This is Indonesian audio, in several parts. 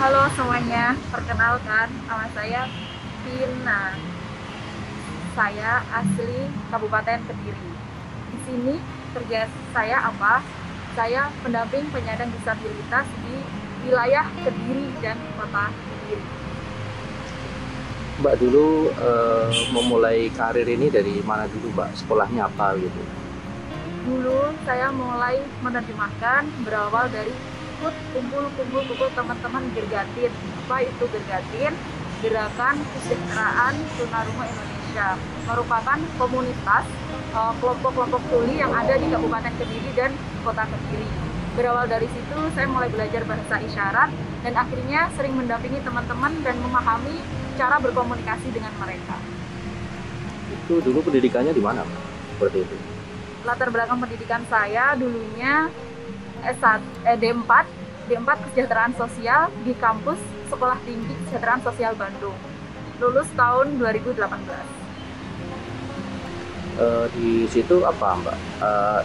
Halo semuanya, perkenalkan nama saya Vina. Saya asli Kabupaten Kediri. Di sini kerja saya apa? Saya pendamping penyandang disabilitas di wilayah Kediri dan Kota Kediri. Mbak dulu memulai karir ini dari mana dulu Mbak? Sekolahnya apa gitu? Dulu saya mulai menerjemahkan berawal dari ikut kumpul teman-teman Gergatin. Apa itu Gergatin? Gerakan Kesejahteraan Tunarungu Indonesia, merupakan komunitas kelompok-kelompok tuli yang ada di Kabupaten Kediri dan Kota Kediri. Berawal dari situ saya mulai belajar bahasa isyarat dan akhirnya sering mendampingi teman-teman dan memahami cara berkomunikasi dengan mereka. Itu dulu pendidikannya di mana Mbak? Seperti itu. Latar belakang pendidikan saya dulunya D4 Kesejahteraan Sosial di kampus Sekolah Tinggi Kesejahteraan Sosial Bandung. Lulus tahun 2018. Di situ apa Mbak?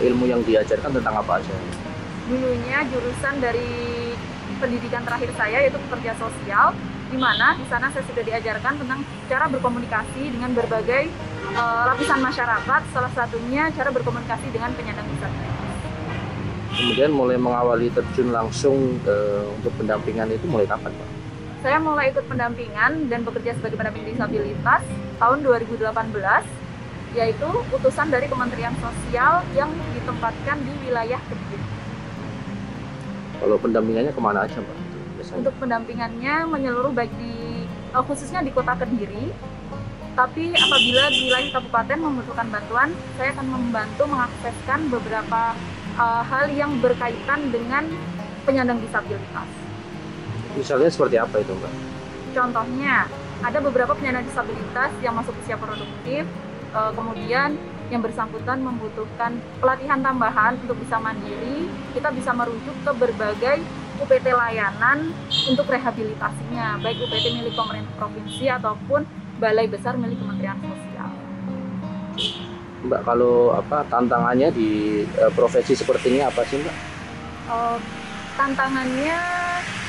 Ilmu yang diajarkan tentang apa aja? Dulunya jurusan dari pendidikan terakhir saya yaitu pekerja sosial, di mana di sana saya sudah diajarkan tentang cara berkomunikasi dengan berbagai lapisan masyarakat, salah satunya cara berkomunikasi dengan penyandang disabilitas. Kemudian mulai mengawali terjun langsung untuk pendampingan itu mulai kapan Pak? Saya mulai ikut pendampingan dan bekerja sebagai pendamping disabilitas tahun 2018, yaitu utusan dari Kementerian Sosial yang ditempatkan di wilayah Kediri. Kalau pendampingannya kemana aja Mbak? Biasanya? Untuk pendampingannya menyeluruh baik khususnya di Kota Kediri, tapi apabila di lain kabupaten membutuhkan bantuan, saya akan membantu mengakseskan beberapa hal yang berkaitan dengan penyandang disabilitas. Misalnya seperti apa itu Mbak? Contohnya, ada beberapa penyandang disabilitas yang masuk usia produktif, kemudian yang bersangkutan membutuhkan pelatihan tambahan untuk bisa mandiri, kita bisa merujuk ke berbagai UPT layanan untuk rehabilitasinya, baik UPT milik pemerintah provinsi ataupun balai besar milik Kementerian Sosial. Mbak kalau tantangannya di profesi seperti ini apa sih Mbak? Tantangannya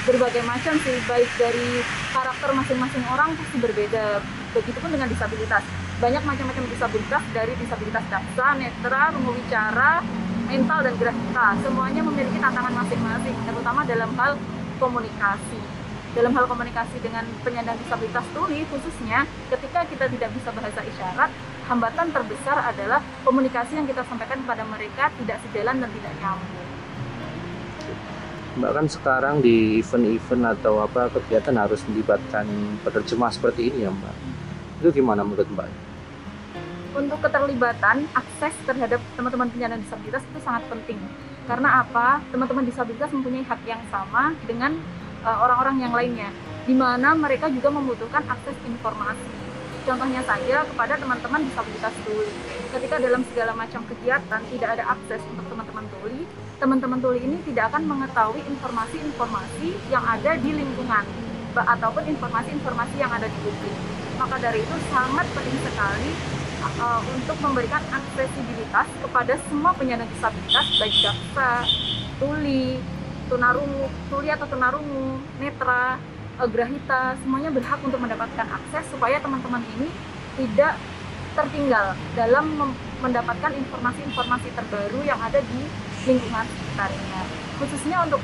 berbagai macam sih, baik dari karakter masing-masing orang pasti berbeda. Begitupun dengan disabilitas. Banyak macam-macam disabilitas, dari disabilitas daksa, netra, rungu wicara, mental, dan grafika. Semuanya memiliki tantangan masing-masing, terutama dalam hal komunikasi. Dalam hal komunikasi dengan penyandang disabilitas tuli, khususnya ketika kita tidak bisa bahasa isyarat, hambatan terbesar adalah komunikasi yang kita sampaikan kepada mereka tidak sejalan dan tidak nyambung. Mbak kan sekarang di event-event atau kegiatan harus melibatkan penerjemah seperti ini ya Mbak. Itu gimana menurut Mbak? Untuk keterlibatan, akses terhadap teman-teman penyandang disabilitas itu sangat penting. Karena apa? Teman-teman disabilitas mempunyai hak yang sama dengan orang-orang yang lainnya, di mana mereka juga membutuhkan akses informasi. Contohnya saja kepada teman-teman disabilitas tuli. Ketika dalam segala macam kegiatan tidak ada akses untuk teman-teman tuli ini tidak akan mengetahui informasi-informasi yang ada di lingkungan ataupun informasi-informasi yang ada di publik. Maka dari itu sangat penting sekali untuk memberikan aksesibilitas kepada semua penyandang disabilitas, baik daksa, tuli, tuli atau tunarungu, netra, grahita, semuanya berhak untuk mendapatkan akses supaya teman-teman ini tidak tertinggal dalam mendapatkan informasi-informasi terbaru yang ada di lingkungan sekitarnya. Khususnya untuk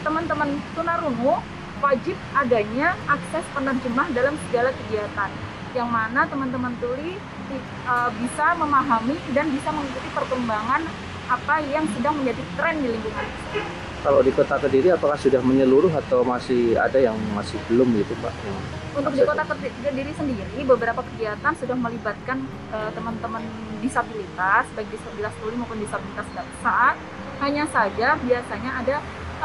teman-teman tunarungu, wajib adanya akses penerjemah dalam segala kegiatan, yang mana teman-teman tuli bisa memahami dan bisa mengikuti perkembangan apa yang sedang menjadi tren di lingkungan. Kalau di Kota Kediri apakah sudah menyeluruh atau masih ada yang masih belum gitu Pak? Untuk di Kota Kediri sendiri, beberapa kegiatan sudah melibatkan teman-teman disabilitas, baik disabilitas tuli maupun disabilitas daksa. Hanya saja biasanya ada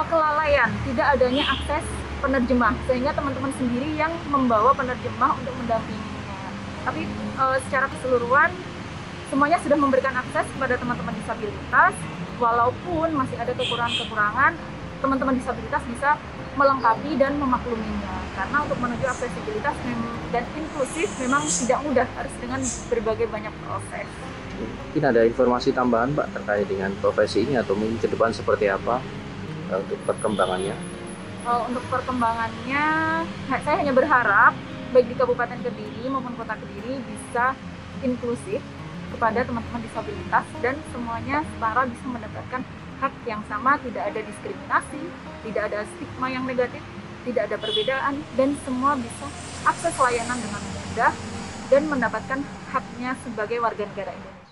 kelalaian, tidak adanya akses penerjemah, sehingga teman-teman sendiri yang membawa penerjemah untuk mendampinginya. Tapi secara keseluruhan, semuanya sudah memberikan akses kepada teman-teman disabilitas. Walaupun masih ada kekurangan-kekurangan, teman-teman disabilitas bisa melengkapi dan memakluminya. Karena untuk menuju aksesibilitas dan inklusif memang tidak mudah, harus dengan berbagai banyak proses. Mungkin ada informasi tambahan Mbak terkait dengan profesi ini atau mungkin ke depan seperti apa untuk perkembangannya? Untuk perkembangannya, saya hanya berharap baik di Kabupaten Kediri maupun Kota Kediri bisa inklusif kepada teman-teman disabilitas dan semuanya setara bisa mendapatkan hak yang sama, tidak ada diskriminasi, tidak ada stigma yang negatif, tidak ada perbedaan, dan semua bisa akses layanan dengan mudah dan mendapatkan haknya sebagai warga negara Indonesia.